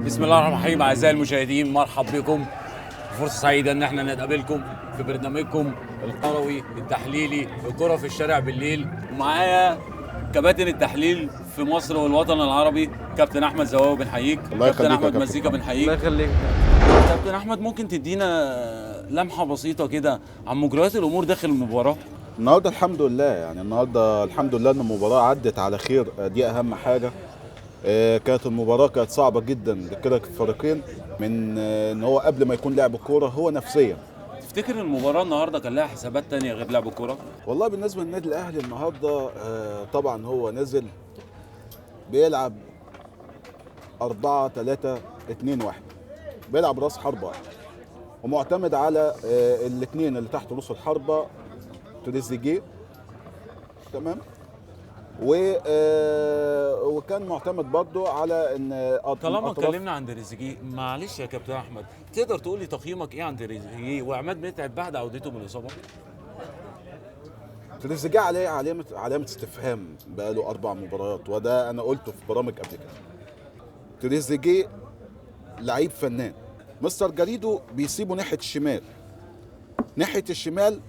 بسم الله الرحمن الرحيم. اعزائي المشاهدين، مرحب بكم. فرصه سعيده ان احنا نتقابلكم في برنامجكم الكروي التحليلي الكره في الشارع بالليل. ومعايا كباتن التحليل في مصر والوطن العربي، كابتن احمد زواوي بنحييك، كابتن احمد مزيكا بنحييك. الله يخليك. كابتن احمد، ممكن تدينا لمحه بسيطه كده عن مجريات الامور داخل المباراه؟ النهارده الحمد لله، يعني النهارده الحمد لله ان المباراه عدت على خير، دي اهم حاجه. كانت المباراه كانت صعبه جدا لكلا الفريقين، من ان هو قبل ما يكون لاعب الكوره هو نفسيا. تفتكر المباراه النهارده كان لها حسابات تانية غير لعب الكوره؟ والله بالنسبه للنادي الاهلي النهارده طبعا هو نزل بيلعب 4-3-2-1، بيلعب راس حربه واحد، ومعتمد على الاثنين اللي تحت نص الحربه، تريزيجيه، تمام، وكان معتمد برضو على ان طالما اتكلمنا عن تريزيجيه، معلش يا كابتن احمد، تقدر تقول لي تقييمك ايه عن تريزيجيه وعماد متعب بعد عودته من الاصابه؟ تريزيجيه عليه علامه استفهام بقاله 4 مباريات، وده انا قلته في برامج قبل كده. تريزيجيه لعيب فنان، مستر جاريدو بيسيبه ناحيه الشمال، ناحيه الشمال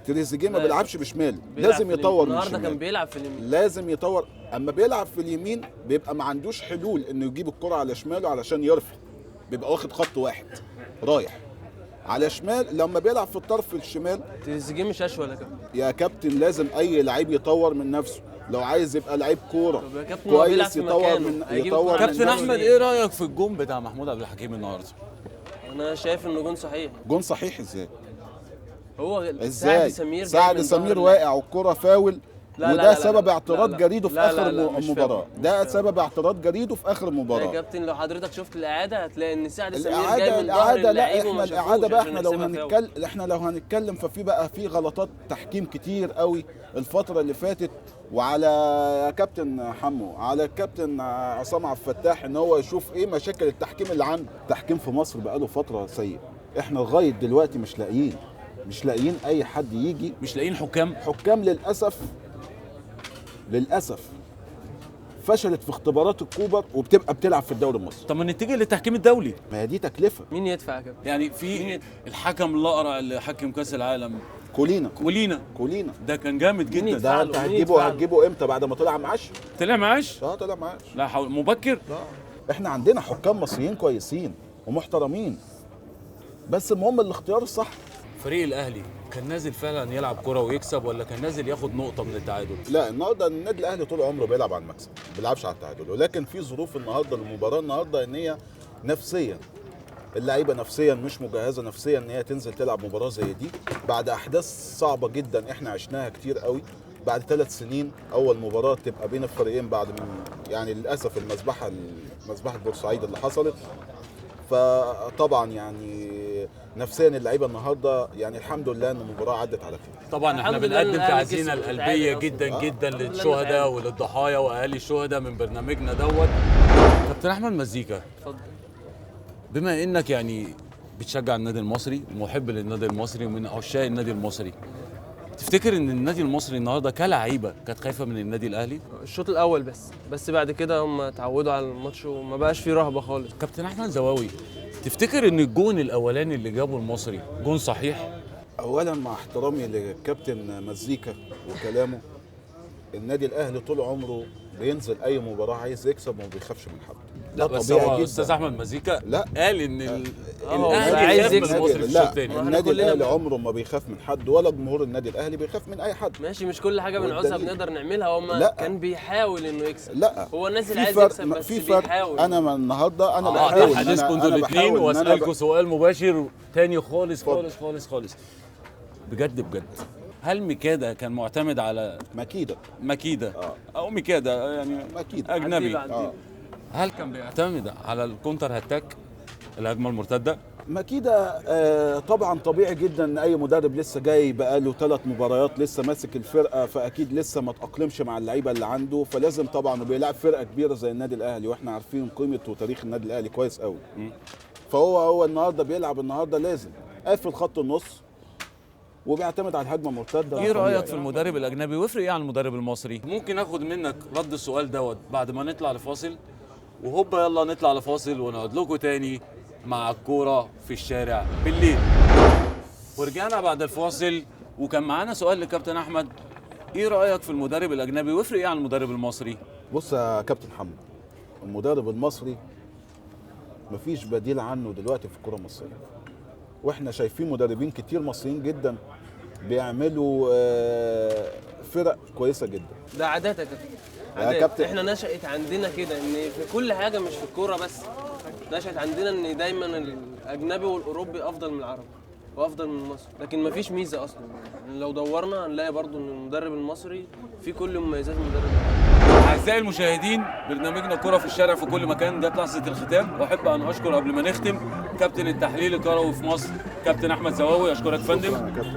تريزيجيه ما بيلعبش بشمال، لازم يطور من الشمال. النهارده كان بيلعب في اليمين، لازم يطور. اما بيلعب في اليمين بيبقى ما عندوش حلول انه يجيب الكرة على شماله علشان يرفع، بيبقى واخد خط واحد رايح على شمال. لما بيلعب في الطرف الشمال تريزيجيه مش اشول يا كابتن. يا كابتن لازم اي لعيب يطور من نفسه، لو عايز يبقى لعيب كوره طب يا كابتن هو بيلعب كويس في يطور مكانه، من هيجيب يطور الكرة من كابتن نفسه. احمد، ايه رايك في الجون بتاع محمود عبد الحكيم النهارده؟ انا شايف انه جون صحيح. جون صحيح ازاي؟ هو ازاي؟ سعد سمير واقع والكرة فاول، لا وده لا سبب لا اعتراض لا جريده في لا اخر لا لا مش المباراه، فاهم. ده سبب اعتراض جريده في اخر يا المباراه. كابتن لو حضرتك شفت الاعاده هتلاقي ان سعد سمير جاي الاعاده من ظهر لا، اللعيب احنا وما الاعاده بقى، شافوش عشان يحسبها فاول. احنا لو هنتكلم ففي بقى في غلطات تحكيم كتير قوي الفتره اللي فاتت، وعلى كابتن حمو، على الكابتن عصام عبد الفتاح ان هو يشوف ايه مشاكل التحكيم اللي عنده. التحكيم في مصر بقاله فتره سيء، احنا لغايه دلوقتي مش لاقيين اي حد يجي، مش لاقيين حكام للاسف فشلت في اختبارات الكوبر وبتبقى بتلعب في الدوري المصري. طب ما نتجه للتحكيم الدولي، ما هي دي تكلفه. مين يدفع يا كابتن؟ يعني في الحكم الاقرع اللي حكم كاس العالم كولينا ده كان جامد جدا. ده انت هتجيبه امتى؟ بعد ما طلع معاش؟ طلع معاش؟ طلع معاش. لا حول، مبكر. احنا عندنا حكام مصريين كويسين ومحترمين، بس المهم الاختيار الصح. فريق الاهلي كان نازل فعلا يلعب كرة ويكسب، ولا كان نازل ياخد نقطة من التعادل؟ لا، النهارده النادي الاهلي طول عمره بيلعب على المكسب، ما بيلعبش على التعادل، ولكن في ظروف النهارده المباراة النهارده ان هي نفسيا، اللعيبه نفسيا مش مجهزه نفسيا ان هي تنزل تلعب مباراه زي دي بعد احداث صعبه جدا احنا عشناها كتير قوي. بعد 3 سنين اول مباراه تبقى بين الفريقين بعد يعني للاسف مذبحه بورسعيد اللي حصلت. فطبعا يعني نفسيا اللعيبه النهارده يعني الحمد لله ان المباراه عدت على خير. طبعا احنا بنقدم تعزينا القلبيه جدا جدا للشهداء وللضحايا واهالي الشهداء من برنامجنا دوت. كابتن احمد مزيكا، اتفضل. بما انك يعني بتشجع النادي المصري ومحب للنادي المصري ومن عشاق النادي المصري، تفتكر ان النادي المصري النهارده كلاعيبه كانت خايفه من النادي الاهلي؟ الشوط الاول بس بعد كده هم اتعودوا على الماتش وما بقاش فيه رهبه خالص. كابتن احمد زواوي، تفتكر ان الجون الاولاني اللي جابه المصري جون صحيح؟ اولا مع احترامي للكابتن مزيكا وكلامه، النادي الاهلي طول عمره بينزل اي مباراه عايز يكسب وما بيخافش من حد. لا بس هو استاذ احمد مزيكا لا قال ان عايز الاهلي خاف يكسب من المصري في الشوط الثاني. النادي الاهلي عمره ما بيخاف من حد، ولا جمهور النادي الاهلي بيخاف من اي حد. ماشي، مش كل حاجه بنعوزها بنقدر نعملها. هو كان بيحاول انه يكسب. لا، هو نازل عايز يكسب بس بيحاول. انا النهارده انا بحاول حديثكم انتوا الاثنين، واسالكم سؤال مباشر تاني خالص خالص خالص خالص بجد. هل ميكادا كان معتمد على مكيدة او ميكادا يعني مكيدة اجنبي؟ عديل. هل كان بيعتمد على الكونتر هاتاك، الهجمه المرتده؟ مكيدة طبعا طبيعي جدا ان اي مدرب لسه جاي بقاله 3 مباريات لسه ماسك الفرقه، فاكيد لسه ما تاقلمش مع اللعيبه اللي عنده، فلازم طبعا بيلعب فرقه كبيره زي النادي الاهلي، واحنا عارفين قيمه وتاريخ النادي الاهلي كويس قوي. فهو النهارده بيلعب النهارده لازم قافل خط النص وبيعتمد على الهجمه المرتده. ايه رايك في المدرب الاجنبي ويفرق ايه عن المدرب المصري؟ ممكن اخد منك رد السؤال دوت بعد ما نطلع لفاصل، وهوبا يلا نطلع لفاصل ونقعد لكم تاني مع الكوره في الشارع بالليل. ورجعنا بعد الفاصل وكان معانا سؤال لكابتن احمد، ايه رايك في المدرب الاجنبي ويفرق ايه عن المدرب المصري؟ بص يا كابتن محمد، المدرب المصري مفيش بديل عنه دلوقتي في الكره المصريه، واحنا شايفين مدربين كتير مصريين جدا بيعملوا فرق كويسه جدا. ده عادات يا كابتن، يا عادات. كابتن. احنا نشأت عندنا كده ان في كل حاجه، مش في الكوره بس، نشأت عندنا ان دايما الاجنبي والاوروبي افضل من العربي وافضل من مصر، لكن مفيش ميزه اصلا. يعني لو دورنا هنلاقي برضو ان المدرب المصري في كل مميزات المدرب العربي. اعزائي المشاهدين، برنامجنا كرة في الشارع في كل مكان جت لحظه الختام، واحب ان اشكر قبل ما نختم كابتن التحليل الكروي في مصر كابتن احمد زواوي. اشكرك فندم.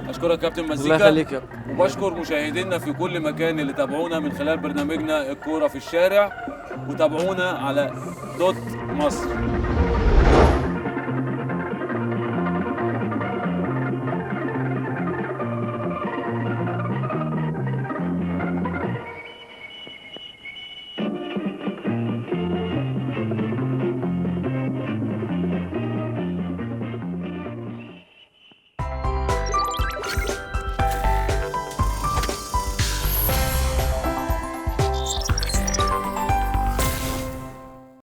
اشكرك كابتن مزيكا. الله يخليك يا وبشكر مشاهدينا في كل مكان اللي تابعونا من خلال برنامجنا الكوره في الشارع، وتابعونا على دوت مصر.